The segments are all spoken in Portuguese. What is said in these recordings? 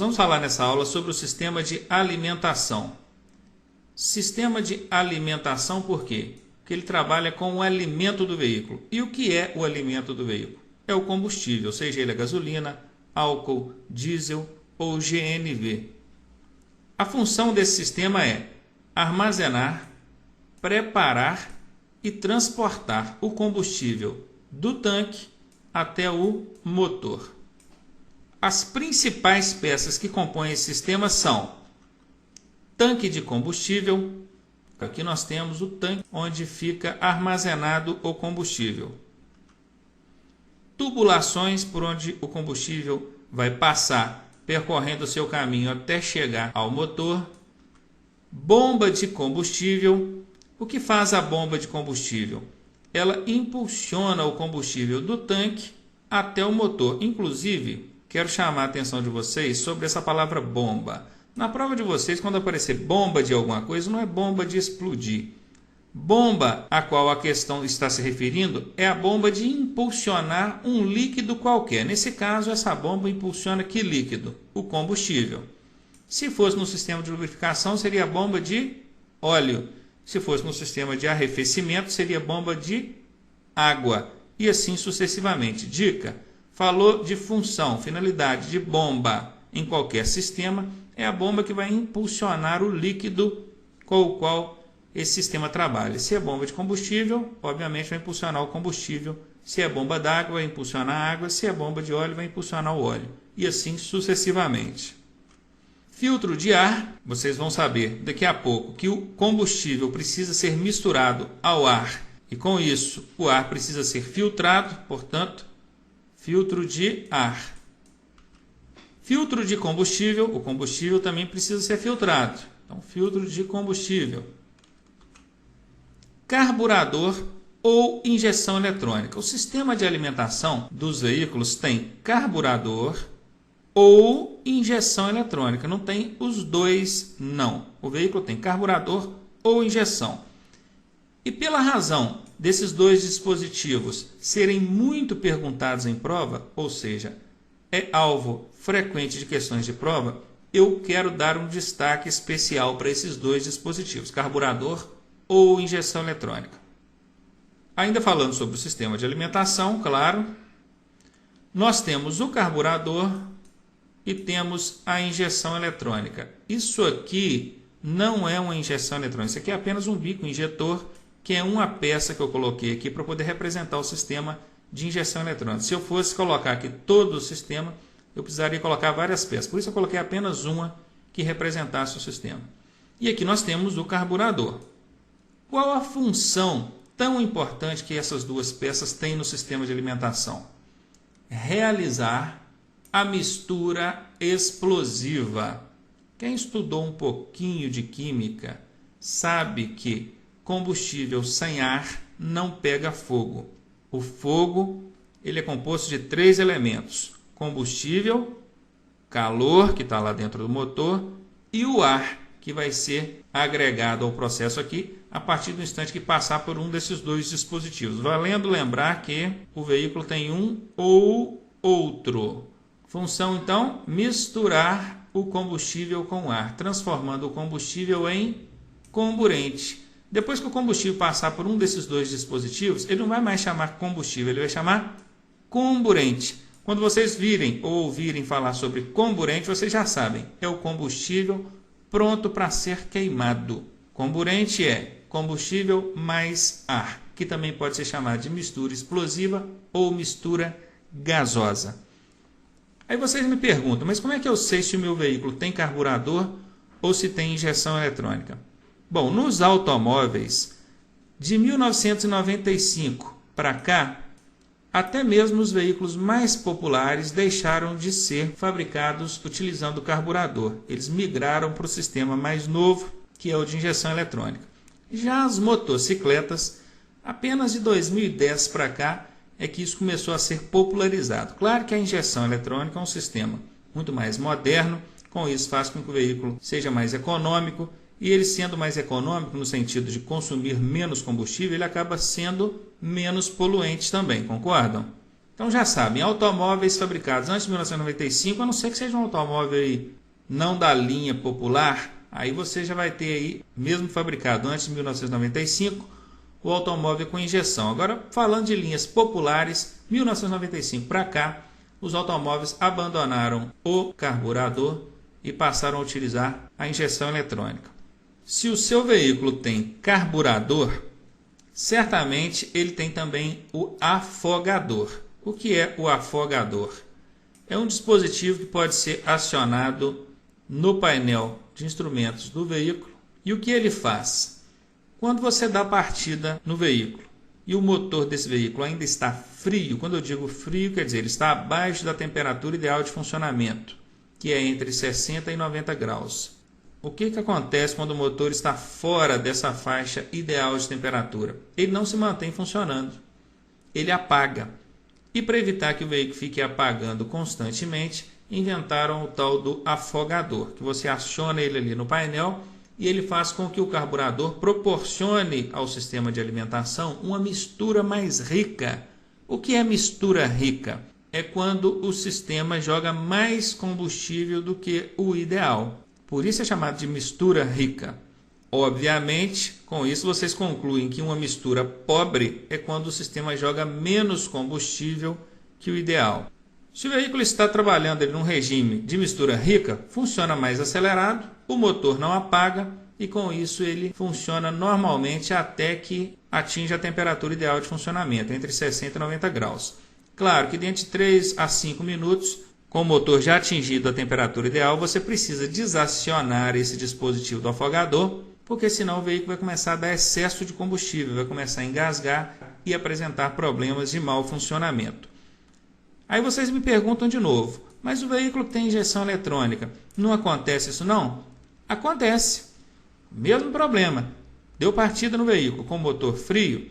Nós vamos falar nessa aula sobre o sistema de alimentação. Sistema de alimentação por quê? Porque ele trabalha com o alimento do veículo. E o que é o alimento do veículo? É o combustível, seja ele a gasolina, álcool, diesel ou GNV. A função desse sistema é armazenar, preparar e transportar o combustível do tanque até o motor. As principais peças que compõem esse sistema são tanque de combustível. Aqui nós temos o tanque onde fica armazenado o combustível. Tubulações por onde o combustível vai passar, percorrendo o seu caminho até chegar ao motor. Bomba de combustível. O que faz a bomba de combustível? Ela impulsiona o combustível do tanque até o motor. Inclusive, quero chamar a atenção de vocês sobre essa palavra bomba. Na prova de vocês, quando aparecer bomba de alguma coisa, não é bomba de explodir. Bomba a qual a questão está se referindo é a bomba de impulsionar um líquido qualquer. Nesse caso, essa bomba impulsiona que líquido? O combustível. Se fosse no sistema de lubrificação, seria a bomba de óleo. Se fosse no sistema de arrefecimento, seria bomba de água. E assim sucessivamente. Dica: falou de função, finalidade de bomba em qualquer sistema, é a bomba que vai impulsionar o líquido com o qual esse sistema trabalha. Se é bomba de combustível, obviamente vai impulsionar o combustível. Se é bomba d'água, vai impulsionar a água. Se é bomba de óleo, vai impulsionar o óleo. E assim sucessivamente. Filtro de ar, vocês vão saber daqui a pouco que o combustível precisa ser misturado ao ar. E com isso, o ar precisa ser filtrado, portanto, filtro de ar. Filtro de combustível, o combustível também precisa ser filtrado. Então, filtro de combustível. Carburador ou injeção eletrônica. O sistema de alimentação dos veículos tem carburador ou injeção eletrônica. Não tem os dois, não. O veículo tem carburador ou injeção. E pela razão desses dois dispositivos serem muito perguntados em prova, ou seja, é alvo frequente de questões de prova, eu quero dar um destaque especial para esses dois dispositivos, carburador ou injeção eletrônica. Ainda falando sobre o sistema de alimentação, claro, nós temos o carburador e temos a injeção eletrônica. Isso aqui não é uma injeção eletrônica, isso aqui é apenas um bico injetor, que é uma peça que eu coloquei aqui para poder representar o sistema de injeção eletrônica. Se eu fosse colocar aqui todo o sistema, eu precisaria colocar várias peças. Por isso eu coloquei apenas uma que representasse o sistema. E aqui nós temos o carburador. Qual a função tão importante que essas duas peças têm no sistema de alimentação? Realizar a mistura explosiva. Quem estudou um pouquinho de química sabe que combustível sem ar não pega fogo. O fogo ele é composto de 3 elementos: combustível, calor, que está lá dentro do motor, e o ar, que vai ser agregado ao processo aqui a partir do instante que passar por um desses dois dispositivos. Valendo lembrar que o veículo tem um ou outro. Função, então, misturar o combustível com o ar, transformando o combustível em comburente. Depois que o combustível passar por um desses dois dispositivos, ele não vai mais chamar combustível, ele vai chamar comburente. Quando vocês virem ou ouvirem falar sobre comburente, vocês já sabem, é o combustível pronto para ser queimado. Comburente é combustível mais ar, que também pode ser chamado de mistura explosiva ou mistura gasosa. Aí vocês me perguntam, mas como é que eu sei se o meu veículo tem carburador ou se tem injeção eletrônica? Bom, nos automóveis, de 1995 para cá, até mesmo os veículos mais populares deixaram de ser fabricados utilizando carburador. Eles migraram para o sistema mais novo, que é o de injeção eletrônica. Já as motocicletas, apenas de 2010 para cá, é que isso começou a ser popularizado. Claro que a injeção eletrônica é um sistema muito mais moderno, com isso faz com que o veículo seja mais econômico, e ele sendo mais econômico no sentido de consumir menos combustível, ele acaba sendo menos poluente também, concordam? Então já sabem, automóveis fabricados antes de 1995, a não ser que seja um automóvel aí não da linha popular, aí você já vai ter aí, mesmo fabricado antes de 1995, o automóvel com injeção. Agora, falando de linhas populares, 1995 para cá, os automóveis abandonaram o carburador e passaram a utilizar a injeção eletrônica. Se o seu veículo tem carburador, certamente ele tem também o afogador. O que é o afogador? É um dispositivo que pode ser acionado no painel de instrumentos do veículo. E o que ele faz? Quando você dá partida no veículo e o motor desse veículo ainda está frio, quando eu digo frio, quer dizer, ele está abaixo da temperatura ideal de funcionamento, que é entre 60 e 90 graus. O que acontece quando o motor está fora dessa faixa ideal de temperatura? Ele não se mantém funcionando, ele apaga. E para evitar que o veículo fique apagando constantemente, inventaram o tal do afogador, que você aciona ele ali no painel e ele faz com que o carburador proporcione ao sistema de alimentação uma mistura mais rica. O que é mistura rica? É quando o sistema joga mais combustível do que o ideal. Por isso é chamado de mistura rica. Obviamente, com isso vocês concluem que uma mistura pobre é quando o sistema joga menos combustível que o ideal. Se o veículo está trabalhando num regime de mistura rica, funciona mais acelerado, o motor não apaga e com isso ele funciona normalmente até que atinja a temperatura ideal de funcionamento, entre 60 e 90 graus. Claro que dentro de 3 a 5 minutos, com o motor já atingido a temperatura ideal, você precisa desacionar esse dispositivo do afogador, porque senão o veículo vai começar a dar excesso de combustível, vai começar a engasgar e apresentar problemas de mau funcionamento. Aí vocês me perguntam de novo, mas o veículo que tem injeção eletrônica, não acontece isso não? Acontece. Mesmo problema. Deu partida no veículo com o motor frio,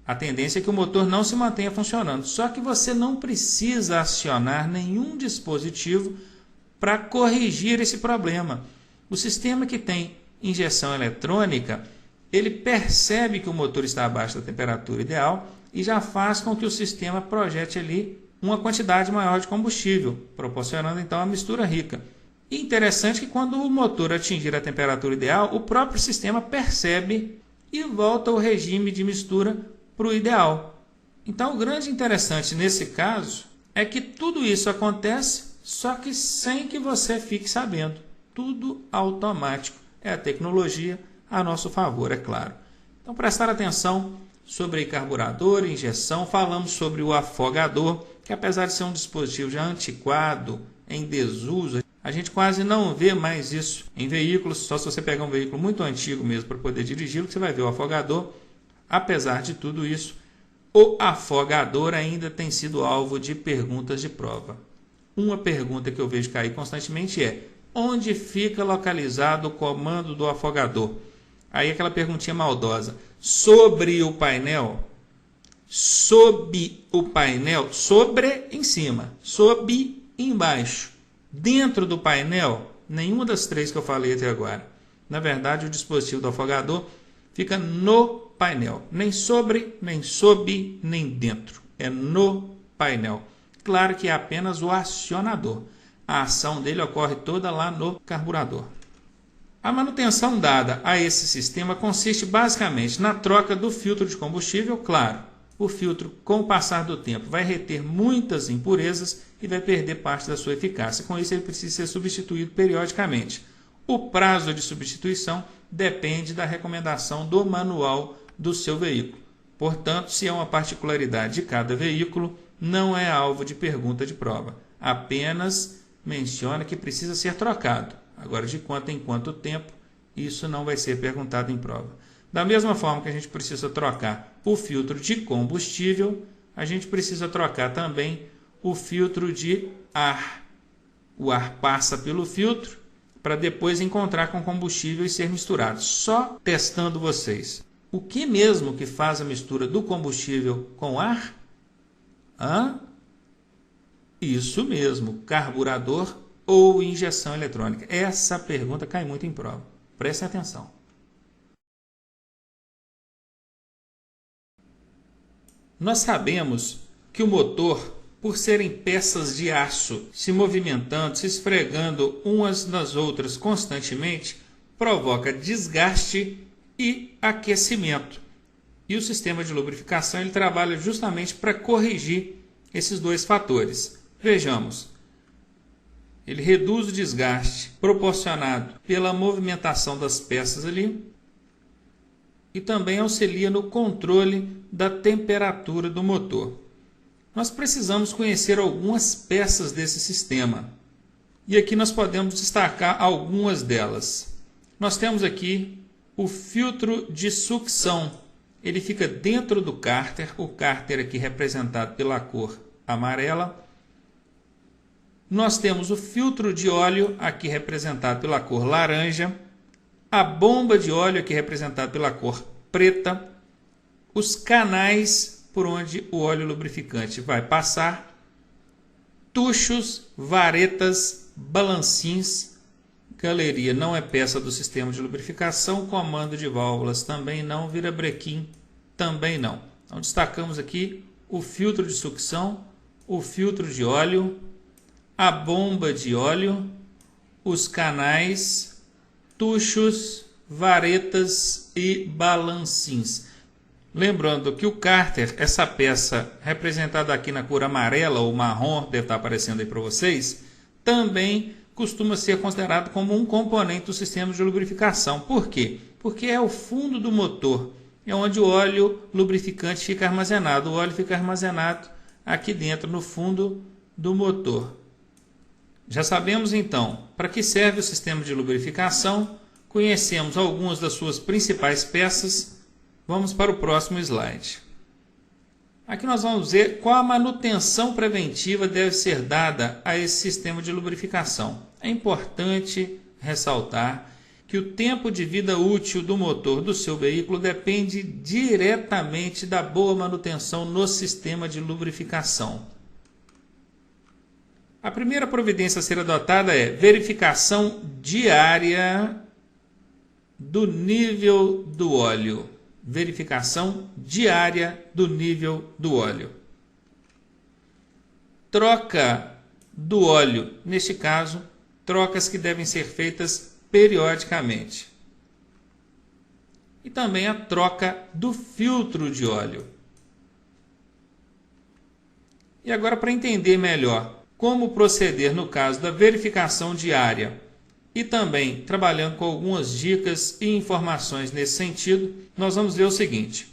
a tendência é que o motor não se mantenha funcionando. Só que você não precisa acionar nenhum dispositivo para corrigir esse problema. O sistema que tem injeção eletrônica, ele percebe que o motor está abaixo da temperatura ideal e já faz com que o sistema projete ali uma quantidade maior de combustível, proporcionando então a mistura rica. E interessante que quando o motor atingir a temperatura ideal, o próprio sistema percebe e volta ao regime de mistura para o ideal. Então o grande interessante nesse caso é que tudo isso acontece, só que sem que você fique sabendo. Tudo automático. É a tecnologia a nosso favor, é claro. Então prestar atenção sobre carburador, injeção, falamos sobre o afogador, que apesar de ser um dispositivo já antiquado, em desuso, a gente quase não vê mais isso em veículos, só se você pegar um veículo muito antigo mesmo para poder dirigi-lo, que você vai ver o afogador. Apesar de tudo isso, o afogador ainda tem sido alvo de perguntas de prova. Uma pergunta que eu vejo cair constantemente é: onde fica localizado o comando do afogador? Aí aquela perguntinha maldosa. Sobre o painel? Sob o painel? Sobre em cima, sob embaixo. Dentro do painel? Nenhuma das três que eu falei até agora. Na verdade, o dispositivo do afogador fica no painel. Nem sobre, nem sob, nem dentro. É no painel. Claro que é apenas o acionador. A ação dele ocorre toda lá no carburador. A manutenção dada a esse sistema consiste basicamente na troca do filtro de combustível. Claro, o filtro, com o passar do tempo, vai reter muitas impurezas e vai perder parte da sua eficácia. Com isso, ele precisa ser substituído periodicamente. O prazo de substituição depende da recomendação do manual do seu veículo. Portanto, se é uma particularidade de cada veículo, não é alvo de pergunta de prova. Apenas menciona que precisa ser trocado. Agora, de quanto em quanto tempo, isso não vai ser perguntado em prova. Da mesma forma que a gente precisa trocar o filtro de combustível, a gente precisa trocar também o filtro de ar. O ar passa pelo filtro para depois encontrar com combustível e ser misturado. Só testando vocês. O que mesmo que faz a mistura do combustível com ar? Isso mesmo, carburador ou injeção eletrônica. Essa pergunta cai muito em prova. Prestem atenção. Nós sabemos que o motor por serem peças de aço, se movimentando, se esfregando umas nas outras constantemente, provoca desgaste e aquecimento. E o sistema de lubrificação ele trabalha justamente para corrigir esses dois fatores. Vejamos, ele reduz o desgaste proporcionado pela movimentação das peças ali e também auxilia no controle da temperatura do motor. Nós precisamos conhecer algumas peças desse sistema e aqui nós podemos destacar algumas delas. Nós temos aqui o filtro de sucção. Ele fica dentro do cárter, o cárter aqui representado pela cor amarela. Nós temos o filtro de óleo, aqui representado pela cor laranja. A bomba de óleo, aqui representada pela cor preta. Os canais por onde o óleo lubrificante vai passar. Tuchos, varetas, balancins. Galeria não é peça do sistema de lubrificação. Comando de válvulas também não. Virabrequim também não. Então destacamos aqui o filtro de sucção, o filtro de óleo, a bomba de óleo, os canais, tuchos, varetas e balancins. Lembrando que o cárter, essa peça representada aqui na cor amarela ou marrom, deve estar aparecendo aí para vocês, também costuma ser considerado como um componente do sistema de lubrificação. Por quê? Porque é o fundo do motor, é onde o óleo lubrificante fica armazenado. O óleo fica armazenado aqui dentro, no fundo do motor. Já sabemos então para que serve o sistema de lubrificação, conhecemos algumas das suas principais peças. Vamos para o próximo slide. Aqui nós vamos ver qual a manutenção preventiva deve ser dada a esse sistema de lubrificação. É importante ressaltar que o tempo de vida útil do motor do seu veículo depende diretamente da boa manutenção no sistema de lubrificação. A primeira providência a ser adotada é verificação diária do nível do óleo. Verificação diária do nível do óleo. Troca do óleo, neste caso, trocas que devem ser feitas periodicamente. E também a troca do filtro de óleo. E agora, para entender melhor como proceder no caso da verificação diária e também trabalhando com algumas dicas e informações nesse sentido, nós vamos ver o seguinte.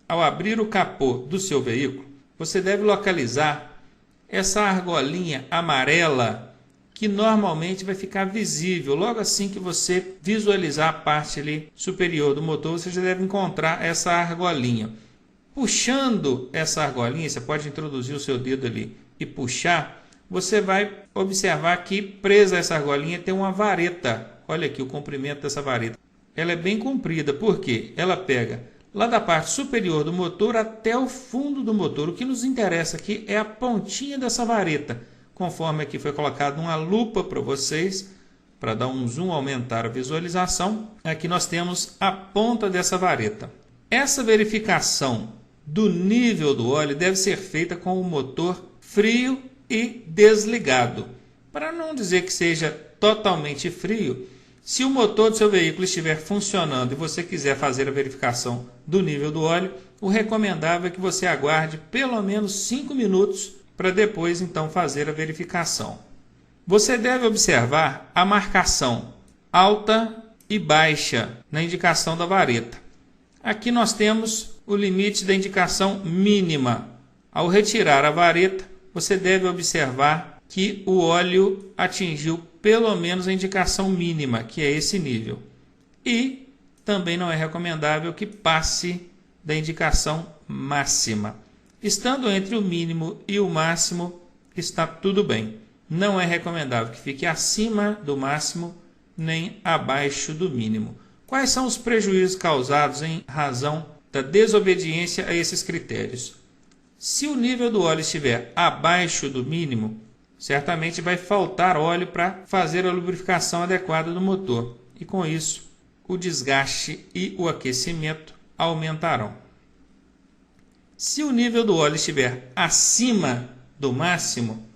Ao abrir o capô do seu veículo, você deve localizar essa argolinha amarela que normalmente vai ficar visível. Logo assim que você visualizar a parte ali superior do motor, você já deve encontrar essa argolinha. Puxando essa argolinha, você pode introduzir o seu dedo ali e puxar, você vai observar que presa a essa argolinha tem uma vareta. Olha aqui o comprimento dessa vareta. Ela é bem comprida, porque ela pega lá da parte superior do motor até o fundo do motor. O que nos interessa aqui é a pontinha dessa vareta, conforme aqui foi colocado uma lupa para vocês, para dar um zoom, aumentar a visualização. Aqui nós temos a ponta dessa vareta. Essa verificação do nível do óleo deve ser feita com o motor frio e desligado. Para não dizer que seja totalmente frio, se o motor do seu veículo estiver funcionando e você quiser fazer a verificação do nível do óleo, o recomendável é que você aguarde pelo menos 5 minutos para depois então fazer a verificação. Você deve observar a marcação alta e baixa na indicação da vareta. Aqui nós temos o limite da indicação mínima. Ao retirar a vareta, você deve observar que o óleo atingiu pelo menos a indicação mínima, que é esse nível. E também não é recomendável que passe da indicação máxima. Estando entre o mínimo e o máximo, está tudo bem. Não é recomendável que fique acima do máximo nem abaixo do mínimo. Quais são os prejuízos causados em razão da desobediência a esses critérios? Se o nível do óleo estiver abaixo do mínimo, certamente vai faltar óleo para fazer a lubrificação adequada do motor. E com isso, o desgaste e o aquecimento aumentarão. Se o nível do óleo estiver acima do máximo,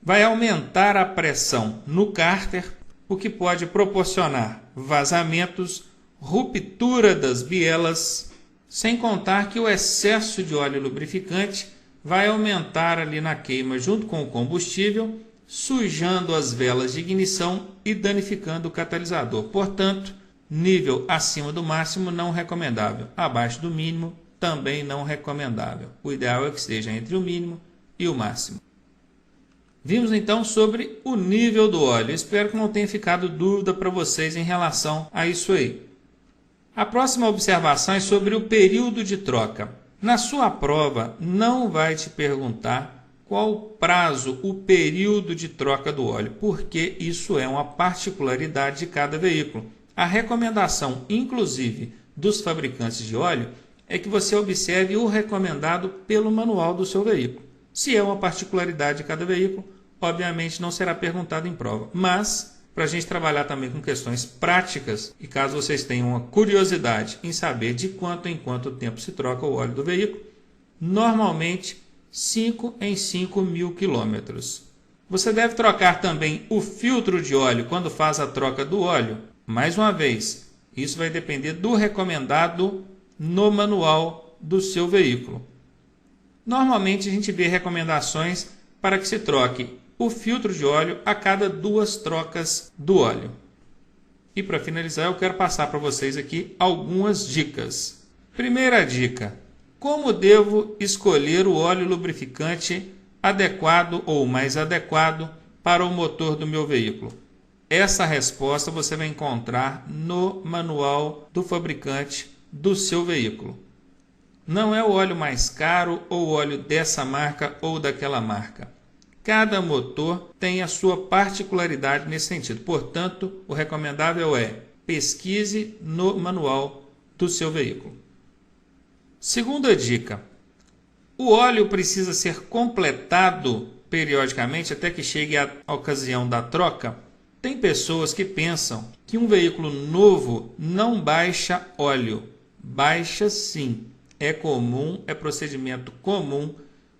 vai aumentar a pressão no cárter, o que pode proporcionar vazamentos, ruptura das bielas, sem contar que o excesso de óleo lubrificante vai aumentar ali na queima junto com o combustível, sujando as velas de ignição e danificando o catalisador. Portanto, nível acima do máximo não recomendável, abaixo do mínimo também não recomendável. O ideal é que esteja entre o mínimo e o máximo. Vimos então sobre o nível do óleo. Espero que não tenha ficado dúvida para vocês em relação a isso aí. A próxima observação é sobre o período de troca. Na sua prova não vai te perguntar qual o prazo, o período de troca do óleo, porque isso é uma particularidade de cada veículo. A recomendação, inclusive, dos fabricantes de óleo é que você observe o recomendado pelo manual do seu veículo. Se é uma particularidade de cada veículo, obviamente não será perguntado em prova. Mas, para a gente trabalhar também com questões práticas, e caso vocês tenham uma curiosidade em saber de quanto em quanto tempo se troca o óleo do veículo, normalmente 5 em 5 mil quilômetros. Você deve trocar também o filtro de óleo quando faz a troca do óleo. Mais uma vez, isso vai depender do recomendado no manual do seu veículo. Normalmente a gente vê recomendações para que se troque o filtro de óleo a cada 2 trocas do óleo. E para finalizar, eu quero passar para vocês aqui algumas dicas. Primeira dica: como devo escolher o óleo lubrificante adequado ou mais adequado para o motor do meu veículo? Essa resposta você vai encontrar no manual do fabricante do seu veículo. Não é o óleo mais caro ou o óleo dessa marca ou daquela marca. Cada motor tem a sua particularidade nesse sentido. Portanto, o recomendável é pesquise no manual do seu veículo. Segunda dica: o óleo precisa ser completado periodicamente até que chegue a ocasião da troca. Tem pessoas que pensam que um veículo novo não baixa óleo. Baixa sim. É comum, é procedimento comum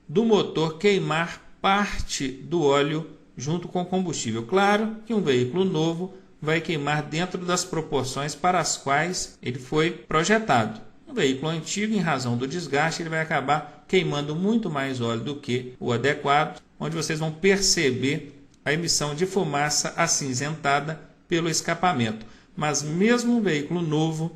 do motor queimar parte do óleo junto com o combustível. Claro que um veículo novo vai queimar dentro das proporções para as quais ele foi projetado. Um veículo antigo, em razão do desgaste, ele vai acabar queimando muito mais óleo do que o adequado, onde vocês vão perceber a emissão de fumaça acinzentada pelo escapamento. Mas mesmo um veículo novo,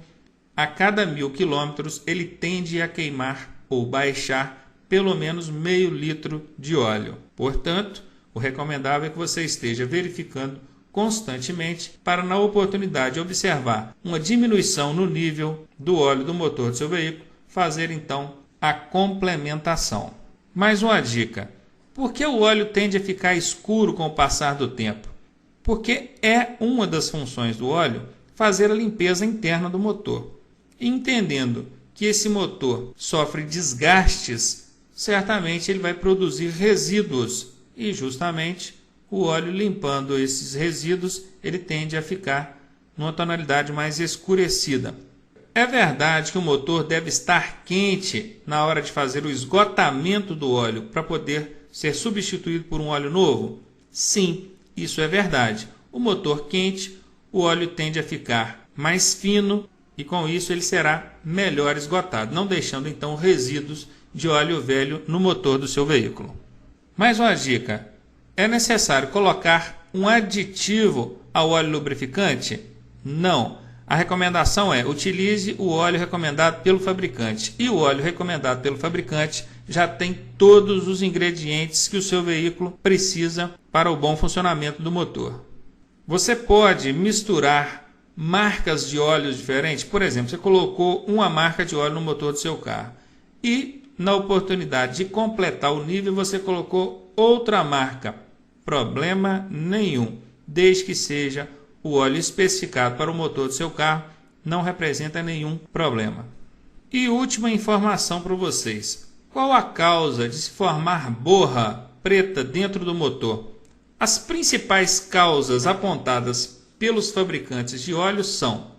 a cada 1000 quilômetros, ele tende a queimar ou baixar pelo menos meio litro de óleo. Portanto, o recomendável é que você esteja verificando constantemente para, na oportunidade de observar uma diminuição no nível do óleo do motor do seu veículo, fazer então a complementação. Mais uma dica: por que o óleo tende a ficar escuro com o passar do tempo? Porque é uma das funções do óleo fazer a limpeza interna do motor. E entendendo que esse motor sofre desgastes, certamente ele vai produzir resíduos e justamente o óleo, limpando esses resíduos, ele tende a ficar numa tonalidade mais escurecida. É verdade que o motor deve estar quente na hora de fazer o esgotamento do óleo para poder ser substituído por um óleo novo? Sim, isso é verdade. O motor quente, o óleo tende a ficar mais fino e com isso ele será melhor esgotado, não deixando então resíduos de óleo velho no motor do seu veículo. Mais uma dica: é necessário colocar um aditivo ao óleo lubrificante? Não. A recomendação é: utilize o óleo recomendado pelo fabricante. E o óleo recomendado pelo fabricante já tem todos os ingredientes que o seu veículo precisa para o bom funcionamento do motor. Você pode misturar marcas de óleos diferentes. Por exemplo, você colocou uma marca de óleo no motor do seu carro e, na oportunidade de completar o nível, você colocou outra marca. Problema nenhum, desde que seja o óleo especificado para o motor do seu carro, não representa nenhum problema. E última informação para vocês: qual a causa de se formar borra preta dentro do motor? As principais causas apontadas pelos fabricantes de óleo são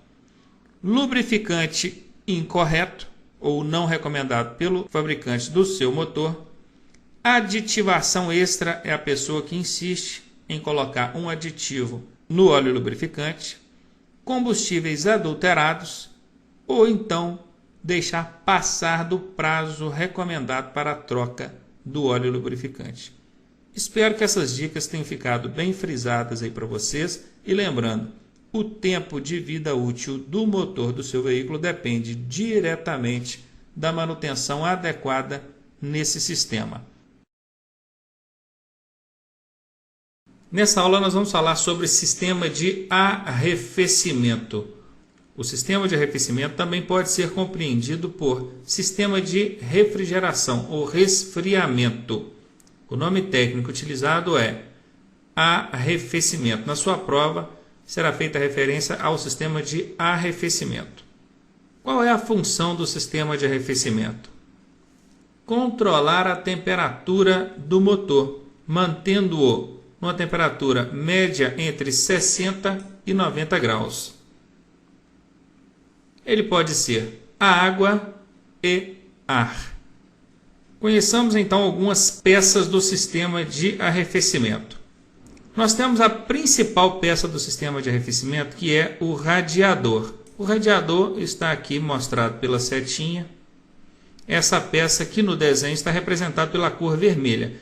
lubrificante incorreto ou não recomendado pelo fabricante do seu motor, Aditivação extra é a pessoa que insiste em colocar um aditivo no óleo lubrificante, combustíveis adulterados ou então deixar passar do prazo recomendado para a troca do óleo lubrificante. Espero que essas dicas tenham ficado bem frisadas aí para vocês e lembrando, o tempo de vida útil do motor do seu veículo depende diretamente da manutenção adequada nesse sistema. Nessa aula nós vamos falar sobre sistema de arrefecimento. O sistema de arrefecimento também pode ser compreendido por sistema de refrigeração ou resfriamento. O nome técnico utilizado é arrefecimento. Na sua prova será feita referência ao sistema de arrefecimento. Qual é a função do sistema de arrefecimento? Controlar a temperatura do motor, mantendo-o numa temperatura média entre 60 e 90 graus. Ele pode ser água e ar. Conheçamos então algumas peças do sistema de arrefecimento. Nós temos a principal peça do sistema de arrefecimento, que é o radiador. O radiador está aqui mostrado pela setinha. Essa peça aqui no desenho está representada pela cor vermelha.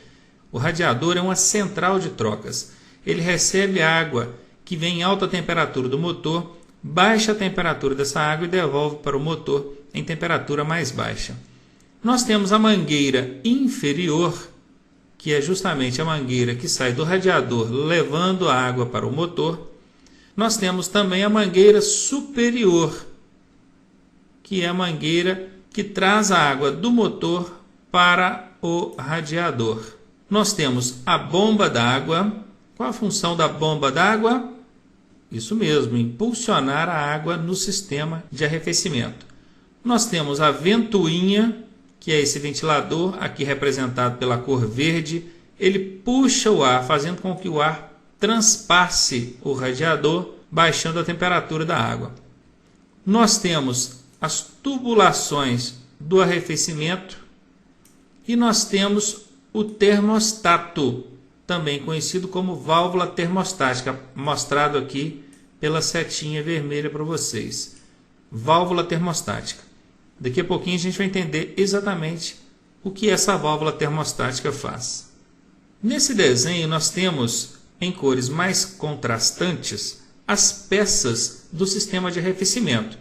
O radiador é uma central de trocas. Ele recebe água que vem em alta temperatura do motor, baixa a temperatura dessa água e devolve para o motor em temperatura mais baixa. Nós temos a mangueira inferior, que é justamente a mangueira que sai do radiador levando a água para o motor. Nós temos também a mangueira superior, que é a mangueira que traz a água do motor para o radiador. Nós temos a bomba d'água. Qual a função da bomba d'água? Isso mesmo, impulsionar a água no sistema de arrefecimento. Nós temos a ventoinha, que é esse ventilador, aqui representado pela cor verde. Ele puxa o ar, fazendo com que o ar transpasse o radiador, baixando a temperatura da água. Nós temos as tubulações do arrefecimento e nós temos o termostato, também conhecido como válvula termostática, mostrado aqui pela setinha vermelha para vocês. Válvula termostática. Daqui a pouquinho a gente vai entender exatamente o que essa válvula termostática faz. Nesse desenho nós temos em cores mais contrastantes as peças do sistema de arrefecimento.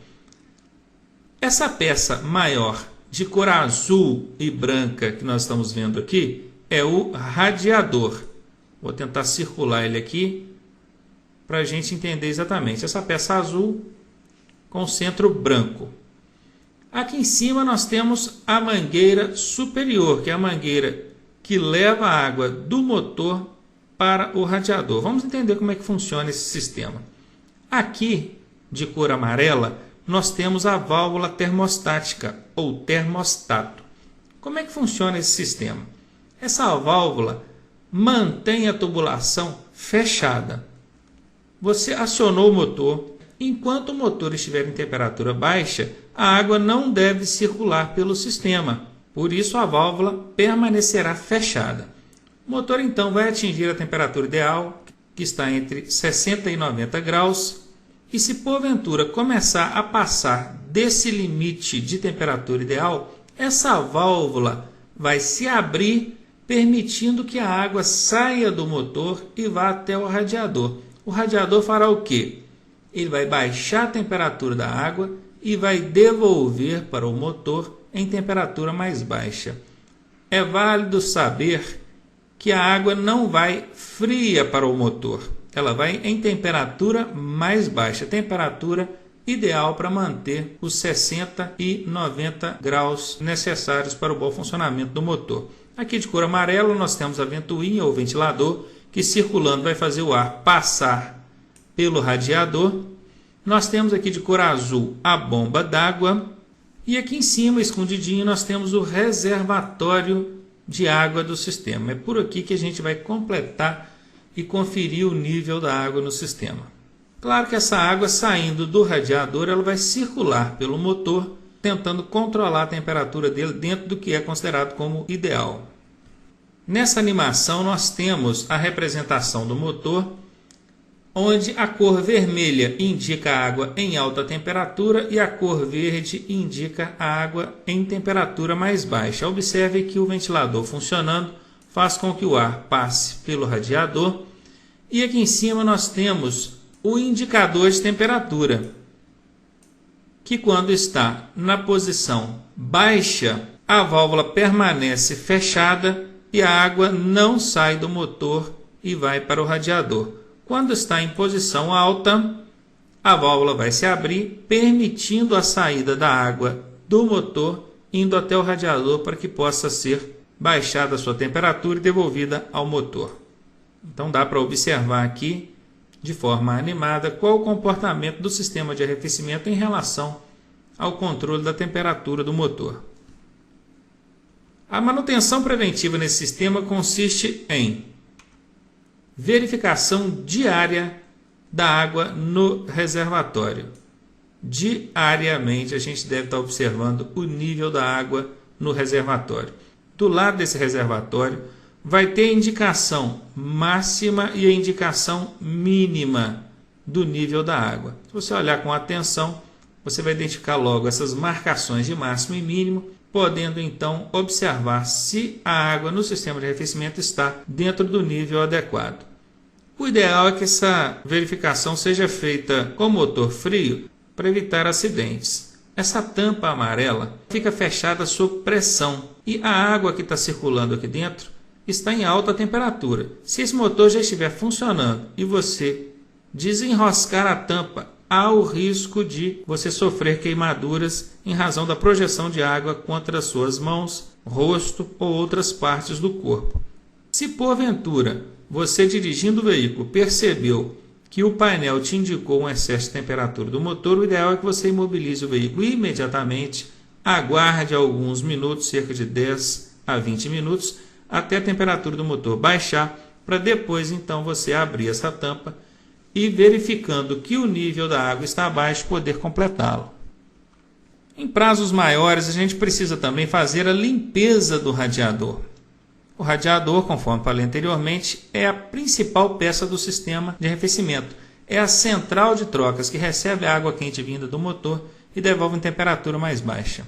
Essa peça maior de cor azul e branca que nós estamos vendo aqui é o radiador. Vou tentar circular ele aqui para a gente entender exatamente. Essa peça azul com centro branco. Aqui em cima nós temos a mangueira superior, que é a mangueira que leva a água do motor para o radiador. Vamos entender como é que funciona esse sistema. Aqui, de cor amarela, nós temos a válvula termostática ou termostato. Como é que funciona esse sistema? Essa válvula mantém a tubulação fechada. Você acionou o motor. Enquanto o motor estiver em temperatura baixa, a água não deve circular pelo sistema. Por isso, a válvula permanecerá fechada. O motor então vai atingir a temperatura ideal, que está entre 60 e 90 graus. E se porventura começar a passar desse limite de temperatura ideal, essa válvula vai se abrir, permitindo que a água saia do motor e vá até o radiador. O radiador fará o quê? Ele vai baixar a temperatura da água e vai devolver para o motor em temperatura mais baixa. É válido saber que a água não vai fria para o motor. Ela vai em temperatura mais baixa, temperatura ideal para manter os 60 e 90 graus necessários para o bom funcionamento do motor. Aqui de cor amarela nós temos a ventoinha ou ventilador, que circulando vai fazer o ar passar pelo radiador. Nós temos aqui de cor azul a bomba d'água. E aqui em cima, escondidinho, nós temos o reservatório de água do sistema. É por aqui que a gente vai completar e conferir o nível da água no sistema. Claro que essa água saindo do radiador, ela vai circular pelo motor, tentando controlar a temperatura dele dentro do que é considerado como ideal. Nessa animação nós temos a representação do motor, onde a cor vermelha indica a água em alta temperatura e a cor verde indica a água em temperatura mais baixa. Observe que o ventilador funcionando faz com que o ar passe pelo radiador. E aqui em cima nós temos o indicador de temperatura, que quando está na posição baixa, a válvula permanece fechada e a água não sai do motor e vai para o radiador. Quando está em posição alta, a válvula vai se abrir, permitindo a saída da água do motor, indo até o radiador para que possa ser baixada a sua temperatura e devolvida ao motor. Então dá para observar aqui, de forma animada, qual o comportamento do sistema de arrefecimento em relação ao controle da temperatura do motor. A manutenção preventiva nesse sistema consiste em verificação diária da água no reservatório. Diariamente a gente deve estar observando o nível da água no reservatório. Do lado desse reservatório vai ter a indicação máxima e a indicação mínima do nível da água. Se você olhar com atenção, você vai identificar logo essas marcações de máximo e mínimo, podendo então observar se a água no sistema de arrefecimento está dentro do nível adequado. O ideal é que essa verificação seja feita com motor frio para evitar acidentes. Essa tampa amarela fica fechada sob pressão e a água que está circulando aqui dentro está em alta temperatura. Se esse motor já estiver funcionando e você desenroscar a tampa, há o risco de você sofrer queimaduras em razão da projeção de água contra as suas mãos, rosto ou outras partes do corpo. Se porventura você, dirigindo o veículo, percebeu que o painel te indicou um excesso de temperatura do motor, o ideal é que você imobilize o veículo imediatamente, aguarde alguns minutos, cerca de 10 a 20 minutos, até a temperatura do motor baixar, para depois então você abrir essa tampa e, verificando que o nível da água está baixo, poder completá-lo. Em prazos maiores, a gente precisa também fazer a limpeza do radiador. O radiador, conforme falei anteriormente, é a principal peça do sistema de arrefecimento. É a central de trocas que recebe a água quente vinda do motor e devolve em temperatura mais baixa.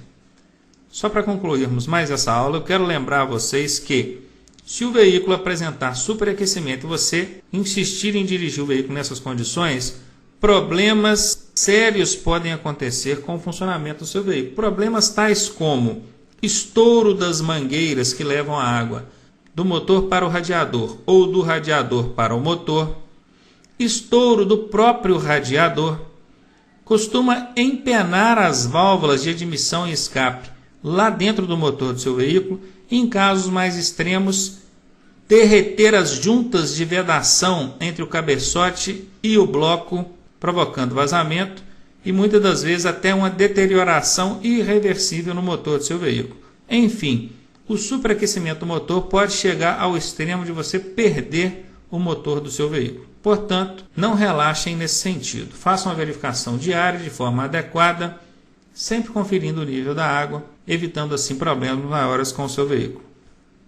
Só para concluirmos mais essa aula, eu quero lembrar a vocês que, se o veículo apresentar superaquecimento e você insistir em dirigir o veículo nessas condições, problemas sérios podem acontecer com o funcionamento do seu veículo. Problemas tais como estouro das mangueiras que levam a água do motor para o radiador ou do radiador para o motor, estouro do próprio radiador, costuma empenar as válvulas de admissão e escape lá dentro do motor do seu veículo, e em casos mais extremos, derreter as juntas de vedação entre o cabeçote e o bloco, provocando vazamento e muitas das vezes até uma deterioração irreversível no motor do seu veículo. Enfim, o superaquecimento do motor pode chegar ao extremo de você perder o motor do seu veículo. Portanto, não relaxem nesse sentido. Façam uma verificação diária de forma adequada, sempre conferindo o nível da água, evitando assim problemas maiores com o seu veículo.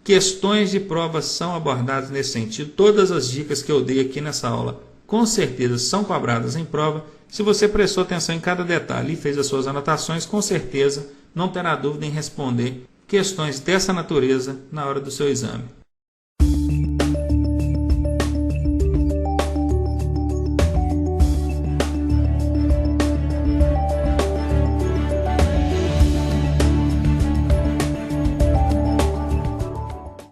Questões de prova são abordadas nesse sentido. Todas as dicas que eu dei aqui nessa aula, com certeza, são cobradas em prova. Se você prestou atenção em cada detalhe e fez as suas anotações, com certeza não terá dúvida em responder questões dessa natureza na hora do seu exame.